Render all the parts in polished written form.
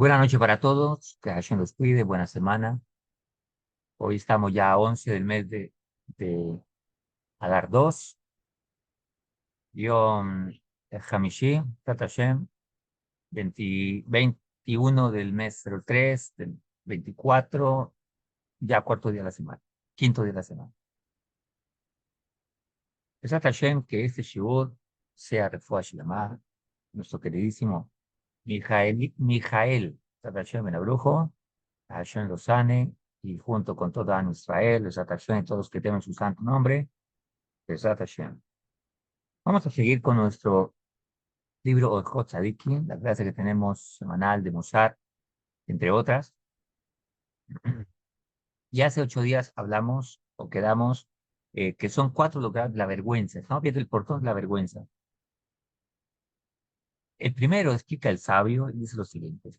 Buenas noches para todos, que Hashem los cuide, buena semana. Hoy estamos ya a 11 del mes de Adar 2, Yom Hamishi, Tat Hashem, 21 del mes 03, del 24, ya cuarto día de la semana, quinto día de la semana. Tat Hashem, que este Shiur sea Refuah Shlema, nuestro queridísimo Mijael, Tat Hashem Ben Abrujo, Hashem lo sane, y junto con toda Am Israel, Besat Hashem, y todos los que temen su santo nombre, Besat Hashem. Vamos a seguir con nuestro libro Orjot Tzadikim, la clase que tenemos semanal de Mosar, entre otras. Y hace 8 días hablamos o quedamos que son 4 lugares de la vergüenza. Estamos viendo el portón de la vergüenza. El primero explica el sabio y dice lo siguiente.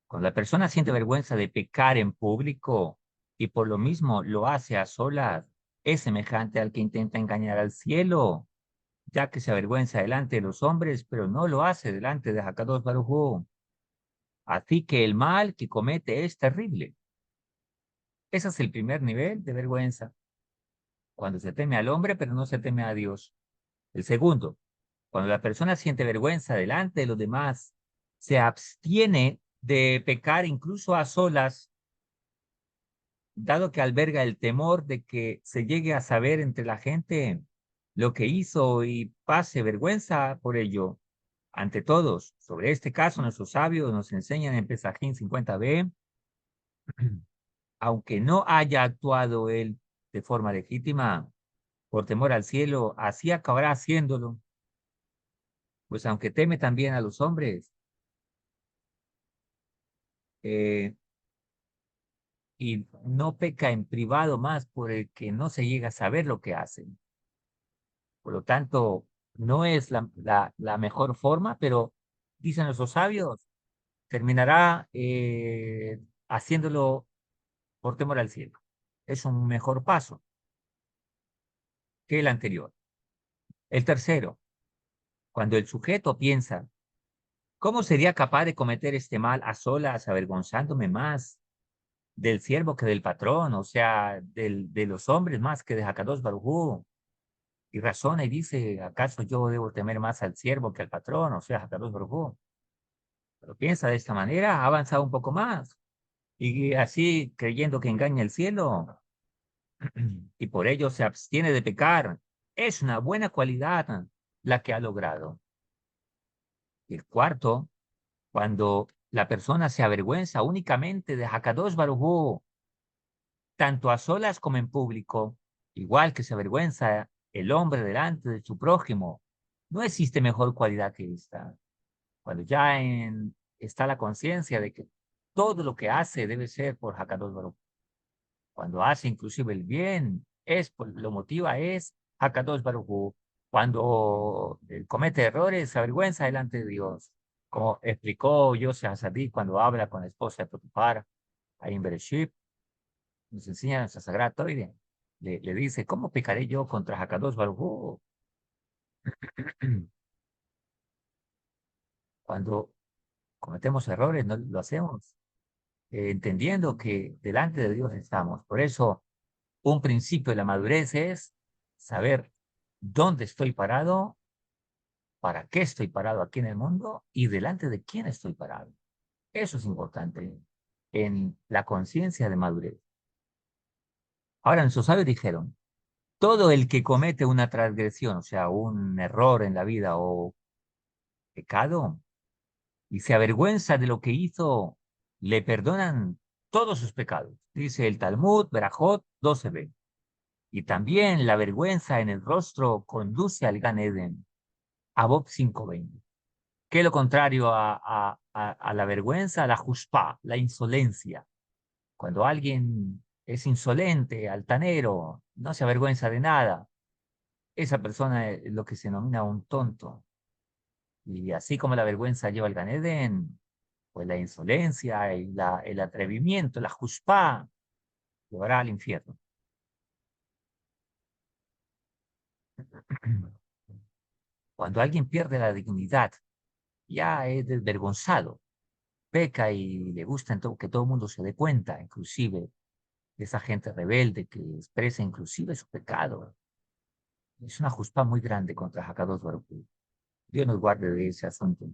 Cuando la persona siente vergüenza de pecar en público y por lo mismo lo hace a solas, es semejante al que intenta engañar al cielo, ya que se avergüenza delante de los hombres, pero no lo hace delante de Hakadosh Baruj Hu. Así que el mal que comete es terrible. Ese es el primer nivel de vergüenza, cuando se teme al hombre, pero no se teme a Dios. El segundo, cuando la persona siente vergüenza delante de los demás, se abstiene de pecar incluso a solas, dado que alberga el temor de que se llegue a saber entre la gente lo que hizo y pase vergüenza por ello ante todos. Sobre este caso, nuestros sabios nos enseñan en Pesajín 50b, aunque no haya actuado él de forma legítima, por temor al cielo, así acabará haciéndolo, pues aunque teme también a los hombres, eh, y no peca en privado más por el que no se llega a saber lo que hacen. Por lo tanto, no es la mejor forma, pero dicen nuestros sabios, terminará haciéndolo por temor al cielo. Es un mejor paso que el anterior. El tercero, cuando el sujeto piensa, ¿cómo sería capaz de cometer este mal a solas, avergonzándome más del siervo que del patrón, o sea, de los hombres más que de Hakadosh Baruj Hu? Y razona y dice, ¿acaso yo debo temer más al siervo que al patrón, o sea, Hakadosh Baruj Hu? Pero piensa de esta manera, ha avanzado un poco más. Y así, creyendo que engaña el cielo, y por ello se abstiene de pecar. Es una buena cualidad la que ha logrado. Y el cuarto, cuando la persona se avergüenza únicamente de Hakadosh Baruj Hu, tanto a solas como en público, igual que se avergüenza el hombre delante de su prójimo, no existe mejor cualidad que esta. Cuando ya está la conciencia de que todo lo que hace debe ser por Hakadosh Baruj Hu. Cuando hace inclusive el bien, lo motiva es Hakadosh Baruj Hu. Cuando comete errores, se avergüenza delante de Dios. Como explicó Yosef Hasadí cuando habla con la esposa de Potipar, ahí en Bereshit, nos enseña nuestra Sagrada Torah, le dice, ¿cómo pecaré yo contra Hakadosh Baruj Hu? Cuando cometemos errores, no lo hacemos entendiendo que delante de Dios estamos. Por eso, un principio de la madurez es saber dónde estoy parado, para qué estoy parado aquí en el mundo y delante de quién estoy parado. Eso es importante en la conciencia de madurez. Ahora, nuestros sabios dijeron, todo el que comete una transgresión, o sea, un error en la vida o pecado, y se avergüenza de lo que hizo, le perdonan todos sus pecados. Dice el Talmud, Berajot 12b. Y también la vergüenza en el rostro conduce al Gan Eden, Abob 5:20. ¿Qué es lo contrario a la vergüenza? La juspá, la insolencia. Cuando alguien es insolente, altanero, no se avergüenza de nada, esa persona es lo que se denomina un tonto. Y así como la vergüenza lleva al Gan Eden, pues la insolencia y el atrevimiento, la juspá, llevará al infierno. Cuando alguien pierde la dignidad, ya es desvergonzado, peca y le gusta que todo el mundo se dé cuenta, inclusive esa gente rebelde que expresa inclusive su pecado. Es una juspa muy grande contra Hakadosh Baruj Hu. Dios nos guarde de ese asunto.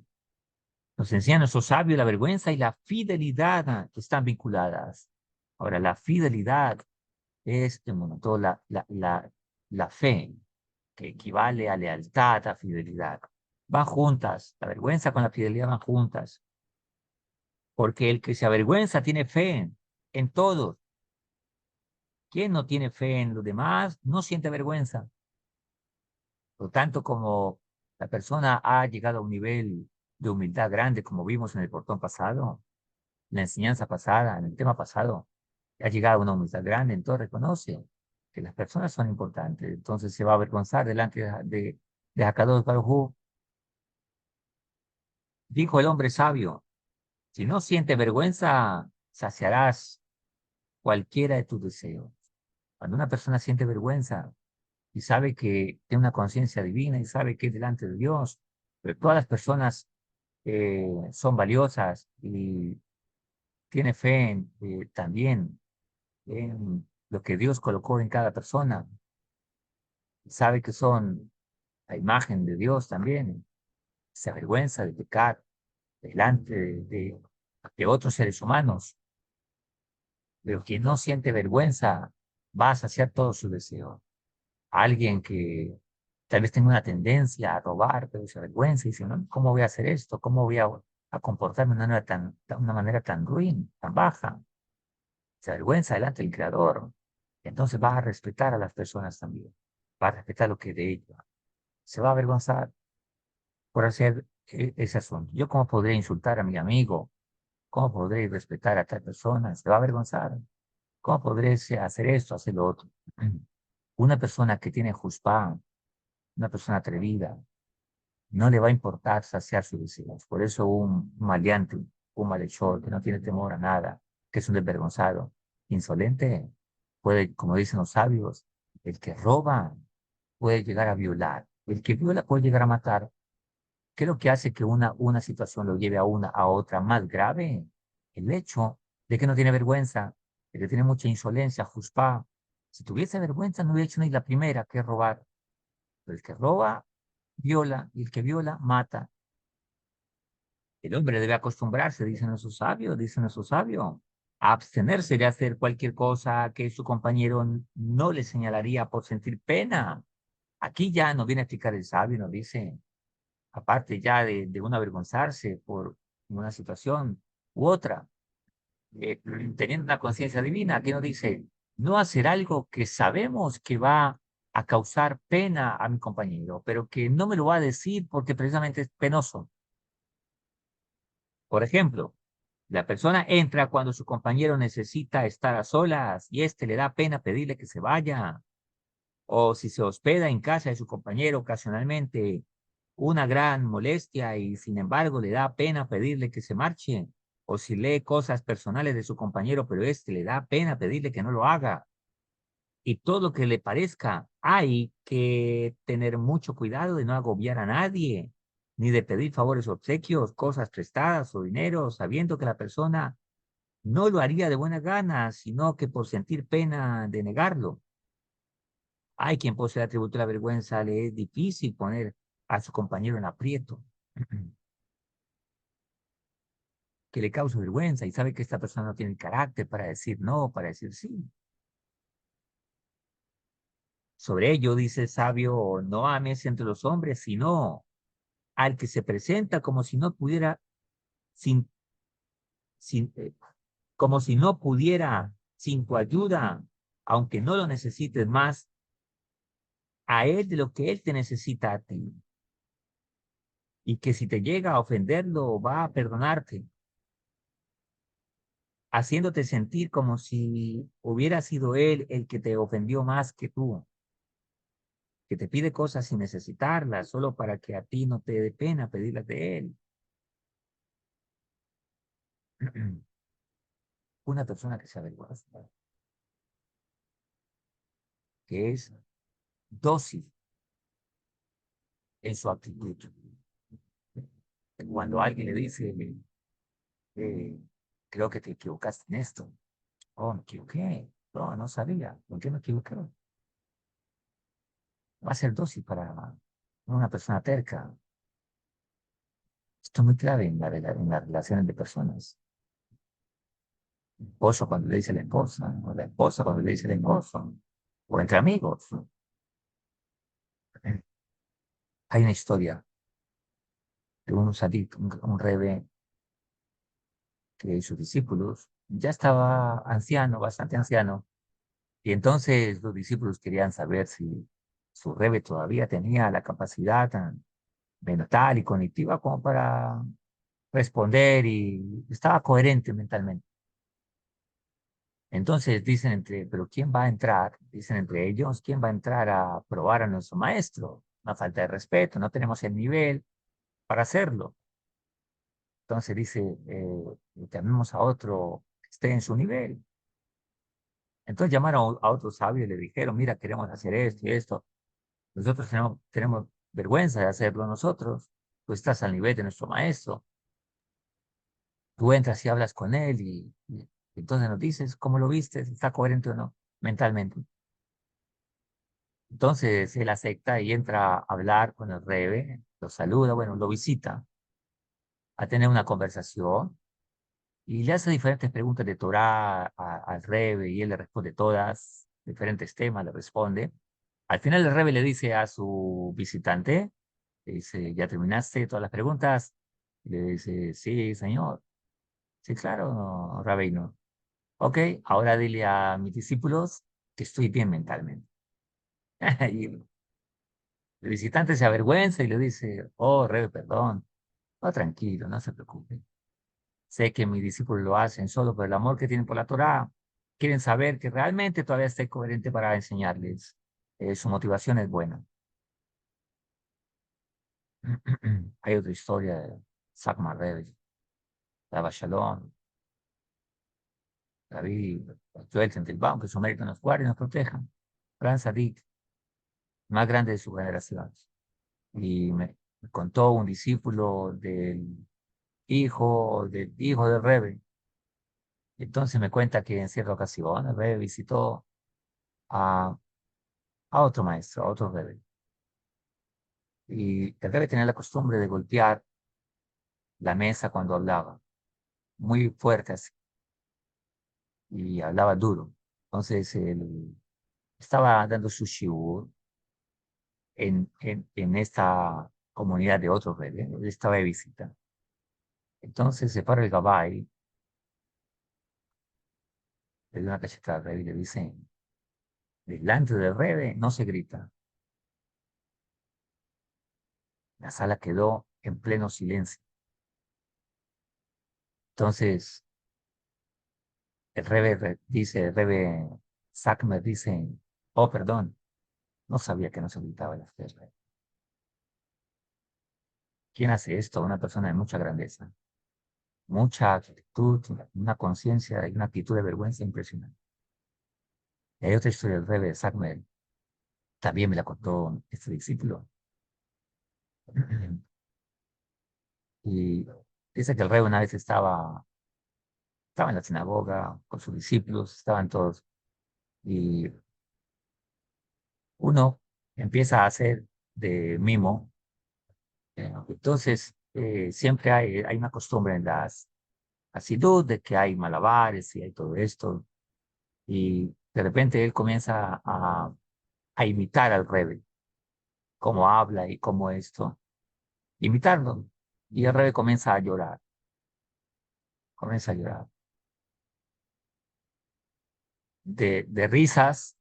Nos enseña nuestro sabio la vergüenza y la fidelidad que están vinculadas. Ahora, la fidelidad es, en momento, la fe, que equivale a lealtad, a fidelidad. Van juntas, la vergüenza con la fidelidad van juntas, porque el que se avergüenza tiene fe en todos. Quien no tiene fe en los demás no siente vergüenza. Por lo tanto, como la persona ha llegado a un nivel de humildad grande, como vimos en el portón pasado, en la enseñanza pasada, en el tema pasado, ha llegado a una humildad grande, entonces reconoce que las personas son importantes, entonces se va a avergonzar delante de Hakadosh Baruj Hu. Dijo el hombre sabio, si no sientes vergüenza, saciarás cualquiera de tus deseos. Cuando una persona siente vergüenza y sabe que tiene una conciencia divina y sabe que es delante de Dios, pero todas las personas son valiosas y tiene fe también en lo que Dios colocó en cada persona, sabe que son la imagen de Dios también, se avergüenza de pecar delante de otros seres humanos, pero quien no siente vergüenza va a saciar todos sus deseos. Alguien que tal vez tenga una tendencia a robar, pero se avergüenza y dice, no, ¿cómo voy a hacer esto? ¿Cómo voy a comportarme de una manera tan ruin, tan baja? Se avergüenza delante del Creador. Entonces va a respetar a las personas también. Va a respetar lo que es de ellos. Se va a avergonzar por hacer ese asunto. ¿Yo cómo podré insultar a mi amigo? ¿Cómo podré respetar a tal persona? Se va a avergonzar. ¿Cómo podré hacer esto, hacer lo otro? Una persona que tiene juspá, una persona atrevida, no le va a importar saciar sus deseos. Por eso un maleante, un malhechor, que no tiene temor a nada, que es un desvergonzado, insolente, puede, como dicen los sabios, el que roba puede llegar a violar, el que viola puede llegar a matar. ¿Qué es lo que hace que una situación lo lleve a otra más grave? El hecho de que no tiene vergüenza, de que tiene mucha insolencia, juspá. Si tuviese vergüenza, no hubiera hecho ni la primera, que es robar. Pero el que roba, viola, y el que viola, mata. El hombre debe acostumbrarse, dicen nuestros sabios, a abstenerse de hacer cualquier cosa que su compañero no le señalaría por sentir pena. Aquí ya nos viene a explicar el sabio, nos dice, aparte ya de uno avergonzarse por una situación u otra, eh, teniendo una conciencia divina, aquí nos dice, no hacer algo que sabemos que va a causar pena a mi compañero, pero que no me lo va a decir porque precisamente es penoso. Por ejemplo, la persona entra cuando su compañero necesita estar a solas y éste le da pena pedirle que se vaya. O si se hospeda en casa de su compañero ocasionalmente, una gran molestia y sin embargo le da pena pedirle que se marche. O si lee cosas personales de su compañero, pero éste le da pena pedirle que no lo haga. Y todo lo que le parezca, hay que tener mucho cuidado de no agobiar a nadie, ni de pedir favores o obsequios, cosas prestadas o dinero, sabiendo que la persona no lo haría de buena gana, sino que por sentir pena de negarlo. Hay quien posee el atributo de la vergüenza, le es difícil poner a su compañero en aprieto, que le causa vergüenza y sabe que esta persona no tiene el carácter para decir no, para decir sí. Sobre ello dice el sabio, no ames entre los hombres, sino al que se presenta como si no pudiera, sin, sin, como si no pudiera sin tu ayuda, aunque no lo necesites más, a él de lo que él te necesita a ti. Y que si te llega a ofenderlo, va a perdonarte, haciéndote sentir como si hubiera sido él el que te ofendió más que tú, que te pide cosas sin necesitarlas, solo para que a ti no te dé pena pedirlas de él. Una persona que se avergüenza, que es dócil en su actitud. Cuando alguien le dice, eh, creo que te equivocaste en esto. Oh, me equivoqué. No, no sabía. ¿Por qué me equivoqué? Va a ser dócil para una persona terca. Esto es muy clave en las relaciones de personas. El esposo cuando le dice a la esposa, o la esposa cuando le dice al esposo, o entre amigos. Hay una historia de un sadik, un rebe, que sus discípulos ya estaba anciano, bastante anciano, y entonces los discípulos querían saber si su rebe todavía tenía la capacidad tan mental y cognitiva como para responder y estaba coherente mentalmente. Entonces dicen pero ¿quién va a entrar? Dicen entre ellos, ¿quién va a entrar a probar a nuestro maestro? Una falta de respeto, no tenemos el nivel para hacerlo. Entonces dice, llamemos a otro que esté en su nivel. Entonces llamaron a otro sabio y le dijeron, mira, queremos hacer esto y esto. Nosotros tenemos vergüenza de hacerlo nosotros. Tú estás al nivel de nuestro maestro. Tú entras y hablas con él y entonces nos dices cómo lo viste, si está coherente o no mentalmente. Entonces él acepta y entra a hablar con el Rebe, lo saluda, bueno, lo visita, a tener una conversación y le hace diferentes preguntas de Torah al Rebe y él le responde todas, diferentes temas, le responde. Al final el Rebe le dice a su visitante, le dice, ¿ya terminaste todas las preguntas? Y le dice, sí, señor. Sí, claro, Rabino. Ok, ahora dile a mis discípulos que estoy bien mentalmente. Y el visitante se avergüenza y le dice, oh, Rebe, perdón. Oh, tranquilo, no se preocupe. Sé que mis discípulos lo hacen solo por el amor que tienen por la Torá. Quieren saber que realmente todavía estoy coherente para enseñarles. Su motivación es buena. Hay otra historia de Sakmar Rebbe, Rabba Shalom, David, Joel Tentelbaum, que su mérito nos guarde y nos proteja. Gran Sadik, más grande de su generación. Y me contó un discípulo del hijo del Rebbe. Entonces me cuenta que en cierta ocasión el Rebbe visitó a, a otro maestro, a otro Rebbe. Y el Rebbe tenía la costumbre de golpear la mesa cuando hablaba, muy fuerte así, y hablaba duro. Entonces él estaba dando su shiur en esta comunidad de otros Rebbe. Él estaba de visita. Entonces se para el Gabay, le dio una cachetada al Rebbe y le dice, delante del Rebbe no se grita. La sala quedó en pleno silencio. Entonces el Rebbe Sackmer dice, oh, perdón, no sabía que no se gritaba en las fiestas. ¿Quién hace esto? Una persona de mucha grandeza, mucha actitud, una conciencia y una actitud de vergüenza impresionante. Y hay otra historia del Rebbe Sackmer, también me la contó este discípulo. Y dice que el Rebbe una vez estaba en la sinagoga con sus discípulos, estaban todos, y uno empieza a hacer de mimo. Entonces, siempre hay una costumbre en las Hasidut de que hay malabares y hay todo esto. Y de repente él comienza a imitar al Rebbe, cómo habla y cómo esto, imitarlo. Y el Rebbe comienza a llorar, comienza a llorar. De risas,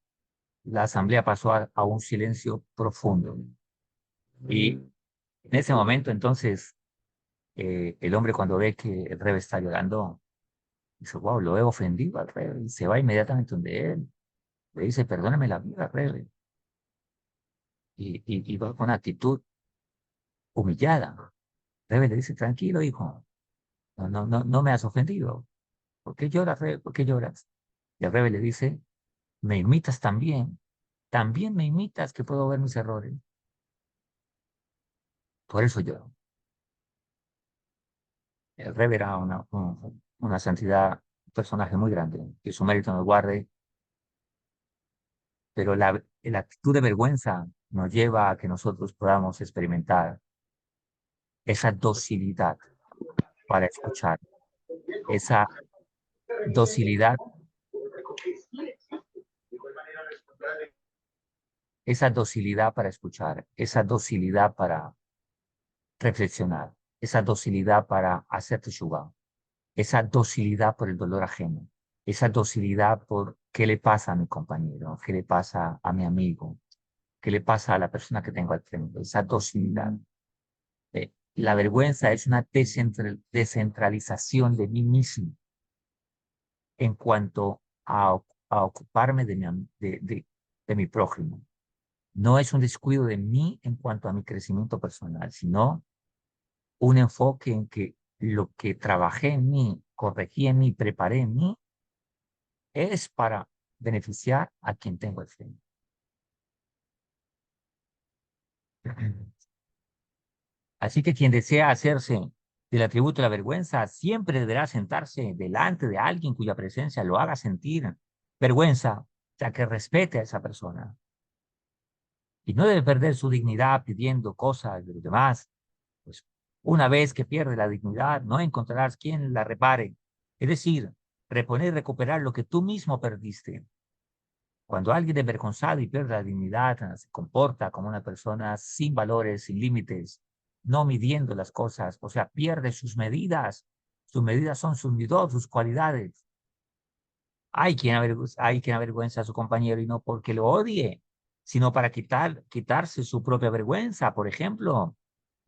la asamblea pasó a un silencio profundo. Y en ese momento, entonces, el hombre cuando ve que el Rebbe está llorando, dice, wow, lo he ofendido al Rebbe. Y se va inmediatamente donde él. Le dice, perdóname la vida, Rebbe. Y va con actitud humillada. Rebbe le dice, tranquilo, hijo. No me has ofendido. ¿Por qué lloras, Rebbe? ¿Por qué lloras? Y el Rebbe le dice, me imitas también. También me imitas que puedo ver mis errores. Por eso lloro. El Rebe era una santidad, un personaje muy grande, que su mérito nos guarde, pero la actitud de vergüenza nos lleva a que nosotros podamos experimentar esa docilidad para escuchar, esa docilidad, esa docilidad para escuchar, esa docilidad para reflexionar, esa docilidad para hacer teshuva, esa docilidad por el dolor ajeno, esa docilidad por qué le pasa a mi compañero, qué le pasa a mi amigo, qué le pasa a la persona que tengo al frente, esa docilidad. La vergüenza es una descentralización de mí mismo en cuanto a ocuparme de mi prójimo. No es un descuido de mí en cuanto a mi crecimiento personal, sino un enfoque en que lo que trabajé en mí, corregí en mí, preparé en mí, es para beneficiar a quien tengo al frente. Así que quien desea hacerse del atributo de la vergüenza, siempre deberá sentarse delante de alguien cuya presencia lo haga sentir vergüenza, ya que respete a esa persona. Y no debe perder su dignidad pidiendo cosas de los demás, pues una vez que pierde la dignidad, no encontrarás quien la repare. Es decir, reponer y recuperar lo que tú mismo perdiste. Cuando alguien es vergonzado y pierde la dignidad, se comporta como una persona sin valores, sin límites, no midiendo las cosas, o sea, pierde sus medidas. Sus medidas son sus midot, sus cualidades. Hay quien avergüenza a su compañero y no porque lo odie, sino para quitarse su propia vergüenza. Por ejemplo,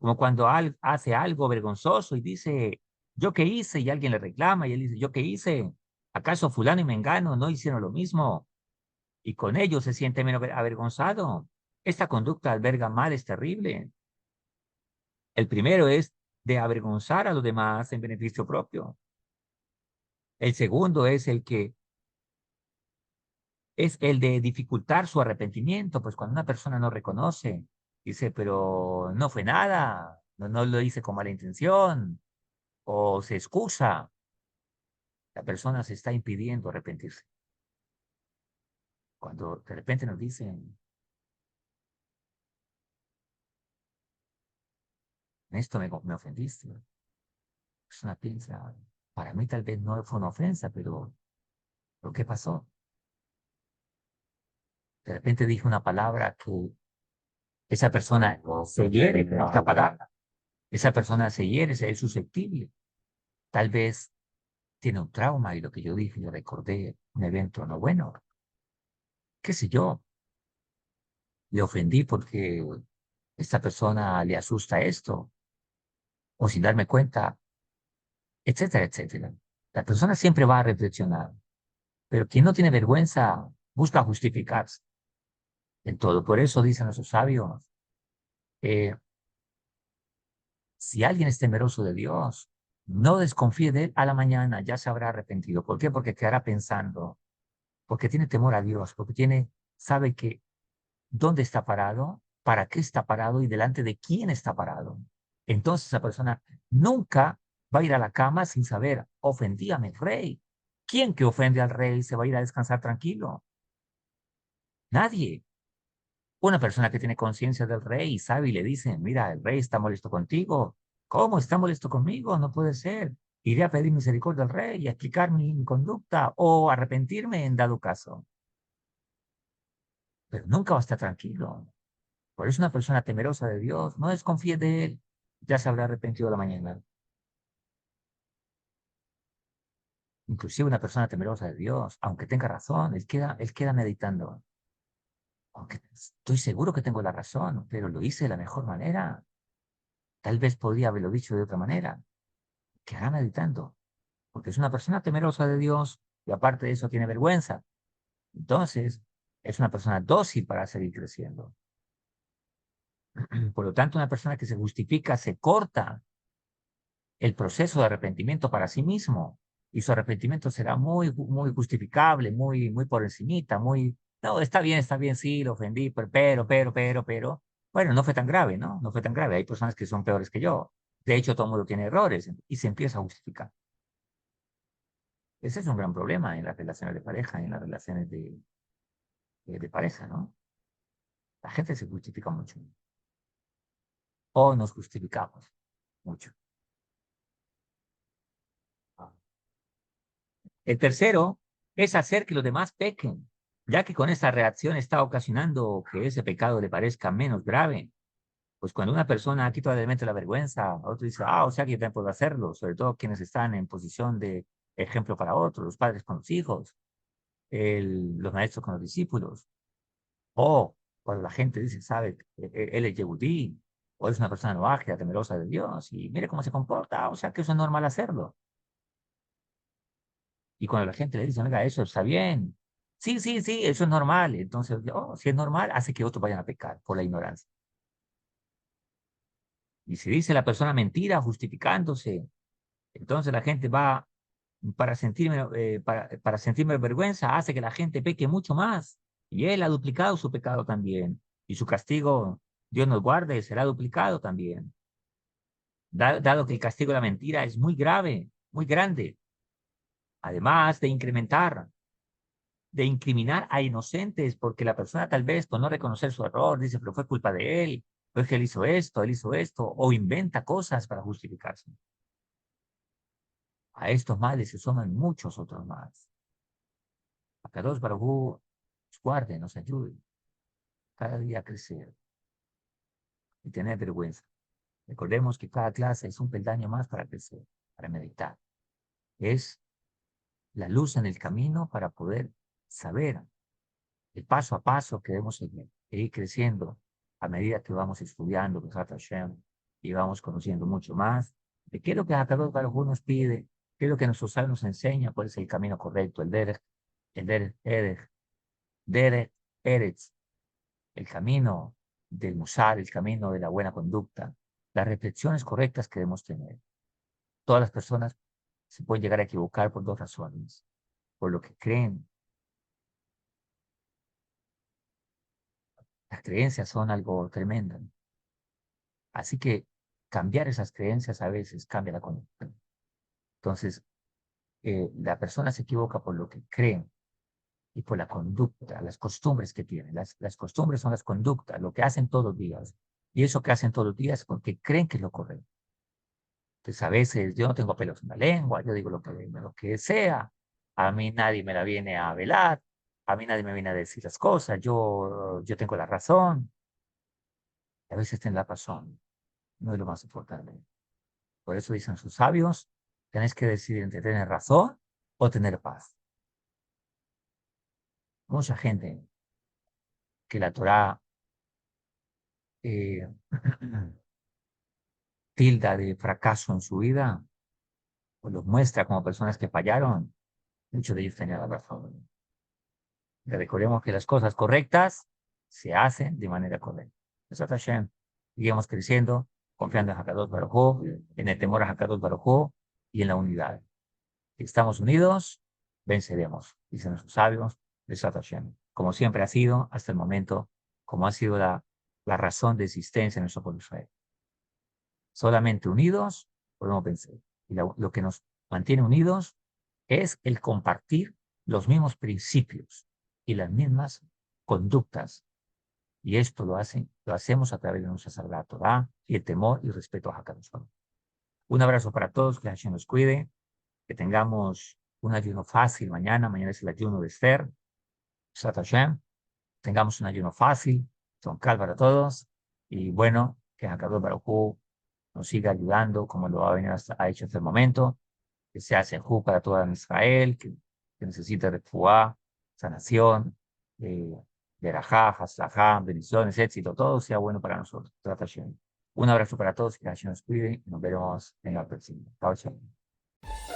como cuando hace algo vergonzoso y dice, ¿yo qué hice? Y alguien le reclama y él dice, ¿yo qué hice? ¿Acaso fulano y mengano no hicieron lo mismo? Y con ello se siente menos avergonzado. Esta conducta alberga males terribles. El primero es de avergonzar a los demás en beneficio propio. El segundo es el de dificultar su arrepentimiento, pues cuando una persona no reconoce, dice, pero no fue nada, no lo hice con mala intención, o se excusa, la persona se está impidiendo arrepentirse. Cuando de repente nos dicen, en esto me ofendiste, es una pinza. Para mí tal vez no fue una ofensa, pero ¿qué pasó? De repente dije una palabra que esa persona se hiere con otra palabra. Esa persona se hiere, se es susceptible. Tal vez tiene un trauma y lo que yo dije, le recordé un evento no bueno. ¿Qué sé yo? Le ofendí porque esta persona le asusta esto, o sin darme cuenta, etcétera, etcétera. La persona siempre va a reflexionar, pero quien no tiene vergüenza busca justificarse en todo. Por eso dicen nuestros sabios, eh, si alguien es temeroso de Dios, no desconfíe de él a la mañana, ya se habrá arrepentido. ¿Por qué? Porque quedará pensando, porque tiene temor a Dios, porque sabe que dónde está parado, para qué está parado y delante de quién está parado. Entonces esa persona nunca va a ir a la cama sin saber, ofendí a mi rey. ¿Quién que ofende al rey se va a ir a descansar tranquilo? Nadie. Una persona que tiene conciencia del rey y sabe y le dice, mira, el rey está molesto contigo. ¿Cómo está molesto conmigo? No puede ser. Iré a pedir misericordia al rey y a explicar mi conducta o arrepentirme en dado caso. Pero nunca va a estar tranquilo. Por eso una persona temerosa de Dios, no desconfíe de él, ya se habrá arrepentido la mañana. Inclusive una persona temerosa de Dios, aunque tenga razón, él queda meditando. Aunque estoy seguro que tengo la razón, pero lo hice de la mejor manera. Tal vez podría haberlo dicho de otra manera. Quedará meditando, porque es una persona temerosa de Dios y aparte de eso tiene vergüenza. Entonces, es una persona dócil para seguir creciendo. Por lo tanto, una persona que se justifica se corta el proceso de arrepentimiento para sí mismo y su arrepentimiento será muy justificable, muy por encimita, no, está bien, sí, lo ofendí, pero, bueno, no fue tan grave, ¿no? No fue tan grave. Hay personas que son peores que yo. De hecho, todo el mundo tiene errores y se empieza a justificar. Ese es un gran problema en las relaciones de pareja, en las relaciones de pareja, ¿no? La gente se justifica mucho. O nos justificamos mucho. El tercero es hacer que los demás pequen, ya que con esa reacción está ocasionando que ese pecado le parezca menos grave. Pues cuando una persona quita de mente la vergüenza, otro dice, o sea que yo también puedo hacerlo, sobre todo quienes están en posición de ejemplo para otros, los padres con los hijos, los maestros con los discípulos, o cuando la gente dice, sabe, él es Yehudí, o es una persona noagia, temerosa de Dios, y mire cómo se comporta, o sea que eso es normal hacerlo. Y cuando la gente le dice, oiga, eso está bien, sí, sí, sí, eso es normal, entonces, si es normal, hace que otros vayan a pecar por la ignorancia. Y si dice la persona mentira, justificándose, entonces la gente va, para sentirme vergüenza, hace que la gente peque mucho más. Y él ha duplicado su pecado también. Y su castigo, Dios nos guarde, será duplicado también. Dado que el castigo de la mentira es muy grave, muy grande. Además de incriminar a inocentes, porque la persona tal vez por no reconocer su error dice, pero fue culpa de él, pues que él hizo esto, o inventa cosas para justificarse. A estos males se suman muchos otros más. A Kadosh Baruj Hu nos guarde, nos ayude cada día a crecer y tener vergüenza. Recordemos que cada clase es un peldaño más para crecer, para meditar. Es la luz en el camino para poder saber el paso a paso que debemos seguir e ir creciendo a medida que vamos estudiando Besat Hashem y vamos conociendo mucho más de qué es lo que Hakadosh Baruj Hu nos pide, qué es lo que nuestro sal nos enseña, cuál es el camino correcto, el Derech Eretz, el camino del Musar, el camino de la buena conducta, las reflexiones correctas que debemos tener. Todas las personas se pueden llegar a equivocar por dos razones, por lo que creen. Las creencias son algo tremendo. Así que cambiar esas creencias a veces cambia la conducta. Entonces, la persona se equivoca por lo que creen y por la conducta, las costumbres que tienen. Las costumbres son las conductas, lo que hacen todos los días. Y eso que hacen todos los días es porque creen que es lo correcto. Entonces, a veces yo no tengo pelos en la lengua, yo digo lo que sea. A mí nadie me la viene a velar, a mí nadie me viene a decir las cosas, yo tengo la razón. A veces tener la razón no es lo más importante. Por eso dicen sus sabios, tenés que decidir entre tener razón o tener paz. Mucha gente que la Torá eh, tilda de fracaso en su vida, o los muestra como personas que fallaron, muchos de ellos tenían la razón. Que recordemos que las cosas correctas se hacen de manera correcta. Besat Hashem, seguimos creciendo, confiando en Hakadosh Baruj Hu, en el temor a Hakadosh Baruj Hu y en la unidad. Si estamos unidos, venceremos, dicen nuestros sabios, Besat Hashem. Como siempre ha sido hasta el momento, como ha sido la razón de existencia de nuestro pueblo Israel. Solamente unidos podemos vencer. Y lo que nos mantiene unidos es el compartir los mismos principios y las mismas conductas. Y esto lo hacemos a través de nuestra Sagrada Torah y el temor y respeto a Hakadosh Baruj Hu. Un abrazo para todos, que Hashem nos cuide, que tengamos un ayuno fácil mañana. Mañana es el ayuno de Esther. Sat Hashem. Tengamos un ayuno fácil, son para todos. Y bueno, que Hakadosh Baruj Hu nos siga ayudando como lo ha hecho hasta el momento. Que se hace para toda Israel, que necesite refuá, sanación, verajá, haslajá, bendiciones, éxito, todo sea bueno para nosotros. Trata Hashem. Un abrazo para todos, que Hashem nos cuide y nos veremos en la próxima. Chao, chao.